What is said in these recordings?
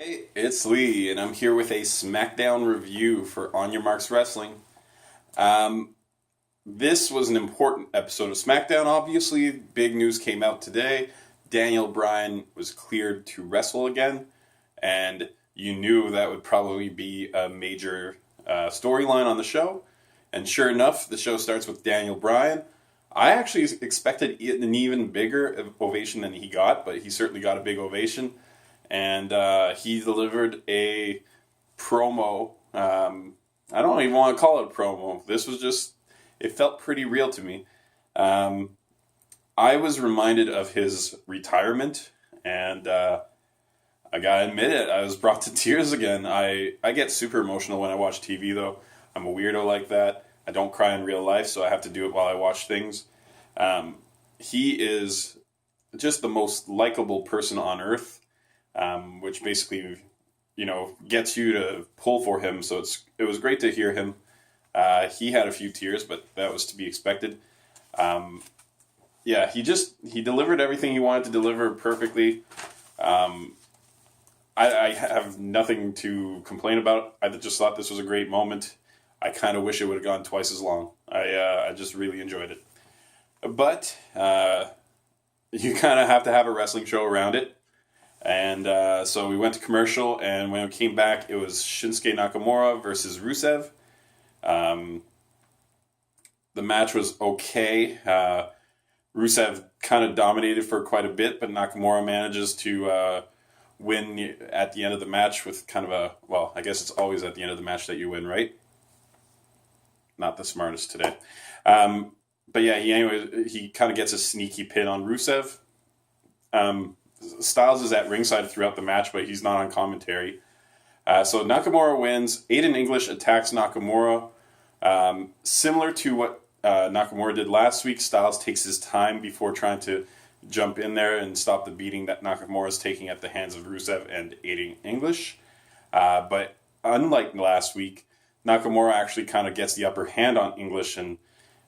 Hey, it's Lee, and I'm here with a Smackdown review for On Your Marks Wrestling. Um, this was an important episode of Smackdown, obviously. Big news came out today. Daniel Bryan was cleared to wrestle again, and you knew that would probably be a major storyline on the show. And sure enough, the show starts with Daniel Bryan. I actually expected an even bigger ovation than he got, but he certainly got a big ovation. And he delivered a promo. I don't even want to call it a promo. This was just, it felt pretty real to me. Um, I was reminded of his retirement, and I gotta admit it, I was brought to tears again. I get super emotional when I watch TV, though. I'm a weirdo like that. I don't cry in real life, so I have to do it while I watch things. He is just the most likable person on earth, which basically, gets you to pull for him. So it was great to hear him. He had a few tears, but that was to be expected. Um, yeah, he delivered everything he wanted to deliver perfectly. Um, I have nothing to complain about. I just thought this was a great moment. I kind of wish it would have gone twice as long. I just really enjoyed it. But you kind of have to have a wrestling show around it. And so we went to commercial, and when we came back, it was Shinsuke Nakamura versus Rusev. Um, the match was okay. Rusev kind of dominated for quite a bit, but Nakamura manages to win at the end of the match with kind of I guess it's always at the end of the match that you win, right? Not the smartest today. But yeah, he kind of gets a sneaky pin on Rusev. Styles is at ringside throughout the match, but he's not on commentary. So Nakamura wins. Aiden English attacks Nakamura. Similar to what Nakamura did last week, Styles takes his time before trying to jump in there and stop the beating that Nakamura is taking at the hands of Rusev and Aiden English. But unlike last week, Nakamura actually kind of gets the upper hand on English and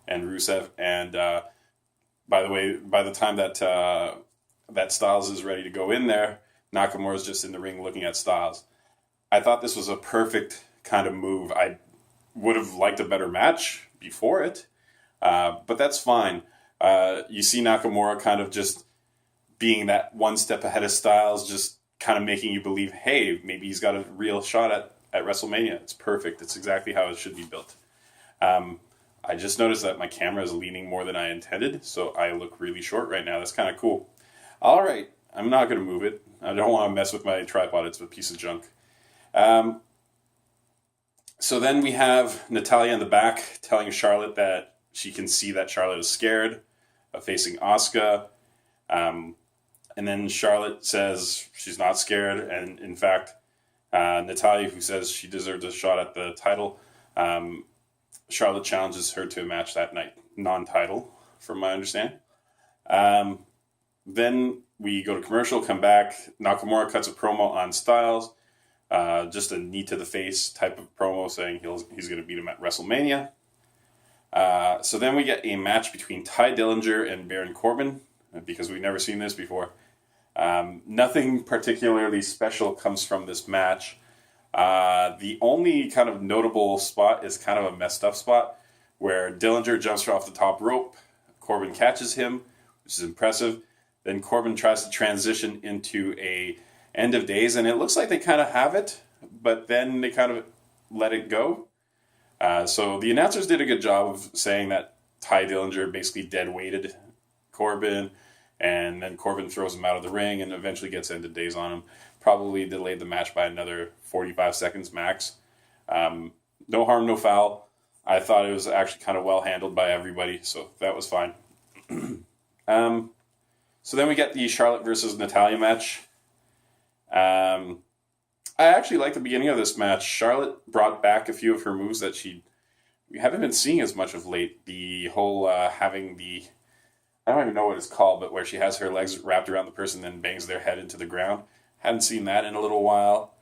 Rusev. And by the way, by the time that Styles is ready to go in there, Nakamura's just in the ring looking at Styles. I thought this was a perfect kind of move. I would have liked a better match before it, but that's fine. You see Nakamura kind of just being that one step ahead of Styles, just kind of making you believe, hey, maybe he's got a real shot at WrestleMania. It's perfect. It's exactly how it should be built. I just noticed that my camera is leaning more than I intended, so I look really short right now. That's kind of cool. All right, I'm not going to move it. I don't want to mess with my tripod. It's a piece of junk. So then we have Natalia in the back telling Charlotte that she can see that Charlotte is scared of facing Asuka. And then Charlotte says she's not scared. And in fact, Natalia, who says she deserves a shot at the title, Charlotte challenges her to a match that night. Non-title, from my understanding. Then we go to commercial, come back. Nakamura cuts a promo on Styles. Just a knee to the face type of promo saying he's going to beat him at WrestleMania. So then we get a match between Ty Dillinger and Baron Corbin, because we've never seen this before. Nothing particularly special comes from this match. The only kind of notable spot is kind of a messed up spot where Dillinger jumps off the top rope. Corbin catches him, which is impressive. Then Corbin tries to transition into a end of days, and it looks like they kind of have it, but then they kind of let it go. So the announcers did a good job of saying that Ty Dillinger basically dead-weighted Corbin, and then Corbin throws him out of the ring and eventually gets end of days on him. Probably delayed the match by another 45 seconds max. No harm, no foul. I thought it was actually kind of well handled by everybody, so that was fine. So then we get the Charlotte versus Natalya match. I actually liked the beginning of this match. Charlotte brought back a few of her moves that we haven't been seeing as much of late. The whole having I don't even know what it's called, but where she has her legs wrapped around the person and then bangs their head into the ground. Hadn't seen that in a little while.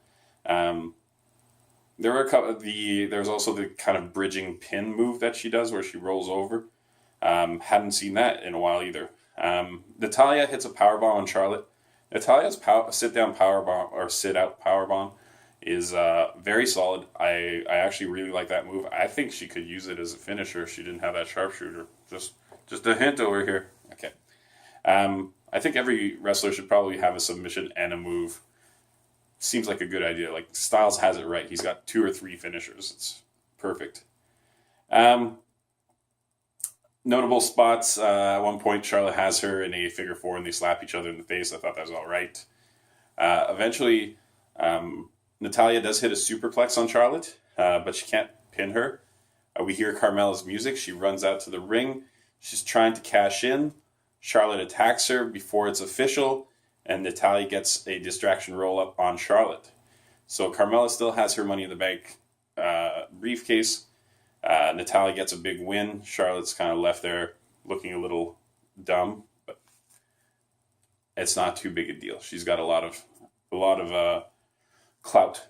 There were there's also the kind of bridging pin move that she does where she rolls over. Hadn't seen that in a while either. Natalya hits a powerbomb on Charlotte, Natalia's sit-down powerbomb or sit-out powerbomb is very solid. I actually really like that move. I think she could use it as a finisher if she didn't have that sharpshooter. Just a hint over here. Okay. I think every wrestler should probably have a submission and a move. Seems like a good idea. Like, Styles has it right. He's got 2 or 3 finishers. It's perfect. Notable spots. At one point, Charlotte has her in a figure 4 and they slap each other in the face. I thought that was all right. Eventually, Natalya does hit a superplex on Charlotte, but she can't pin her. We hear Carmella's music. She runs out to the ring. She's trying to cash in. Charlotte attacks her before it's official, and Natalya gets a distraction roll-up on Charlotte. So Carmella still has her Money in the Bank briefcase. Natalya gets a big win. Charlotte's kind of left there looking a little dumb, but it's not too big a deal. She's got a lot of clout.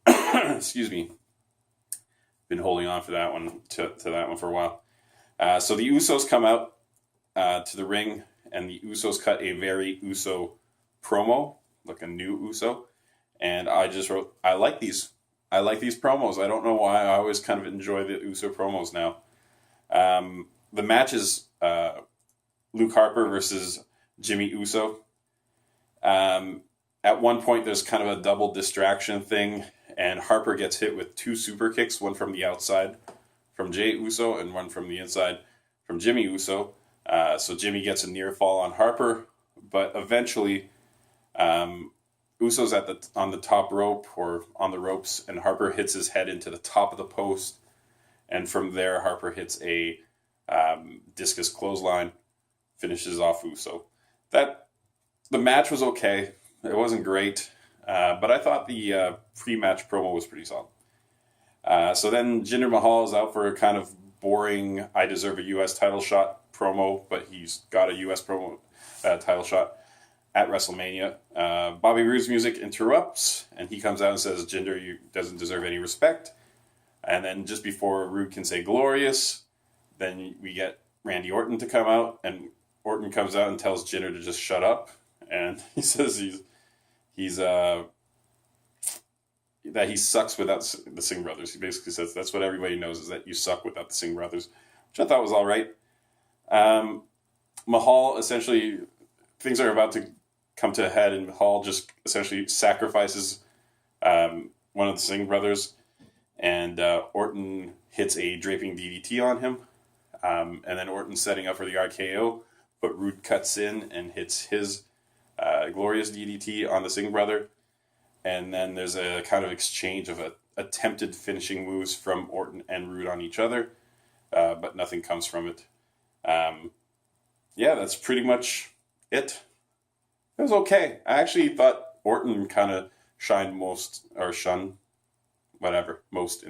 Excuse me. Been holding on for that one to that one for a while. So the Usos come out to the ring, and the Usos cut a very Uso promo, like a new Uso. And I just wrote, I like these promos. I don't know why. I always kind of enjoy the Uso promos now. The match is Luke Harper versus Jimmy Uso. At one point, there's kind of a double distraction thing, and Harper gets hit with 2 super kicks, one from the outside from Jey Uso and one from the inside from Jimmy Uso. So Jimmy gets a near fall on Harper, but eventually Uso's on the top rope or on the ropes, and Harper hits his head into the top of the post, and from there Harper hits a discus clothesline, finishes off Uso. The match was okay. It wasn't great, but I thought the pre-match promo was pretty solid. So then Jinder Mahal is out for a kind of boring I deserve a U.S. title shot promo, but he's got a U.S. title shot at WrestleMania. Bobby Roode's music interrupts, and he comes out and says Jinder doesn't deserve any respect. And then just before Roode can say glorious, then we get Randy Orton to come out, and Orton comes out and tells Jinder to just shut up. And he says that he sucks without the Singh brothers. He basically says that's what everybody knows, is that you suck without the Singh brothers, which I thought was all right. Mahal, essentially, things are about to come to a head, and Mahal just essentially sacrifices one of the Singh brothers, and Orton hits a draping DDT on him, and then Orton's setting up for the RKO, but Roode cuts in and hits his glorious DDT on the Singh brother. And then there's a kind of exchange of attempted finishing moves from Orton and Roode on each other, but nothing comes from it. That's pretty much it. It was okay. I actually thought Orton kind of shined most in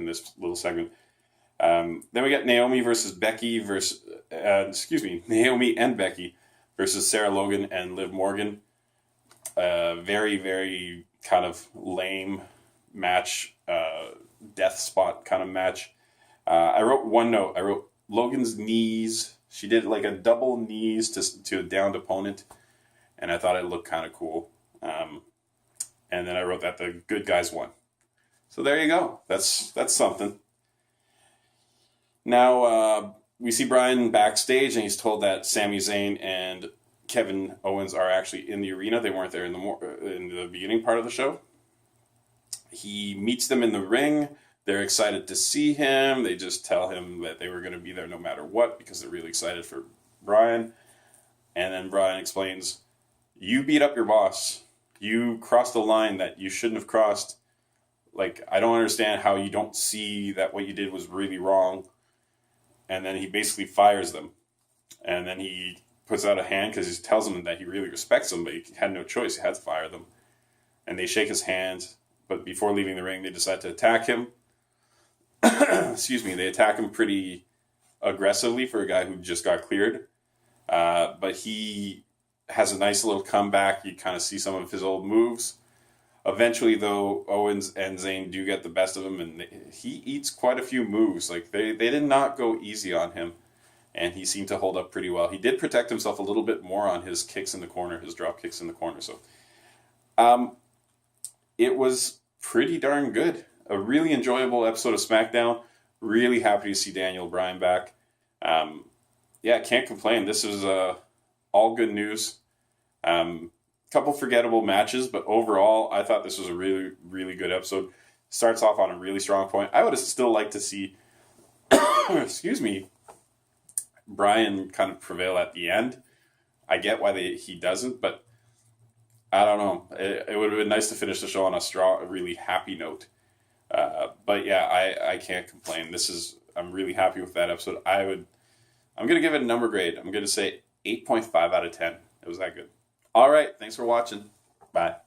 this little segment. Then we got Naomi and Becky versus Sarah Logan and Liv Morgan. Very, very kind of lame match, death spot kind of match. I wrote one note. I wrote Logan's knees. She did like a double knees to a downed opponent, and I thought it looked kind of cool. And then I wrote that the good guys won. So there you go. That's something. Now we see Bryan backstage, and he's told that Sami Zayn and Kevin Owens are actually in the arena. They weren't there in the beginning part of the show. He meets them in the ring. They're excited to see him. They just tell him that they were going to be there no matter what because they're really excited for Bryan. And then Bryan explains, you beat up your boss. You crossed a line that you shouldn't have crossed. Like, I don't understand how you don't see that what you did was really wrong. And then he basically fires them. And then he puts out a hand because he tells them that he really respects them, but he had no choice. He had to fire them. And they shake his hand, but before leaving the ring, they decide to attack him. Excuse me. They attack him pretty aggressively for a guy who just got cleared. But he has a nice little comeback. You kind of see some of his old moves. Eventually, though, Owens and Zayn do get the best of him, and he eats quite a few moves. Like, they did not go easy on him. And he seemed to hold up pretty well. He did protect himself a little bit more on his kicks in the corner, his drop kicks in the corner. So It was pretty darn good. A really enjoyable episode of SmackDown. Really happy to see Daniel Bryan back. Yeah, can't complain. This is all good news. Couple forgettable matches, but overall, I thought this was a really, really good episode. Starts off on a really strong point. I would have still liked to see, excuse me, Bryan kind of prevail at the end. I get why he doesn't, but I don't know. It would have been nice to finish the show on a really happy note. But yeah, I can't complain. I'm really happy with that episode. I'm going to give it a number grade. I'm going to say 8.5 out of 10. It was that good. All right. Thanks for watching. Bye.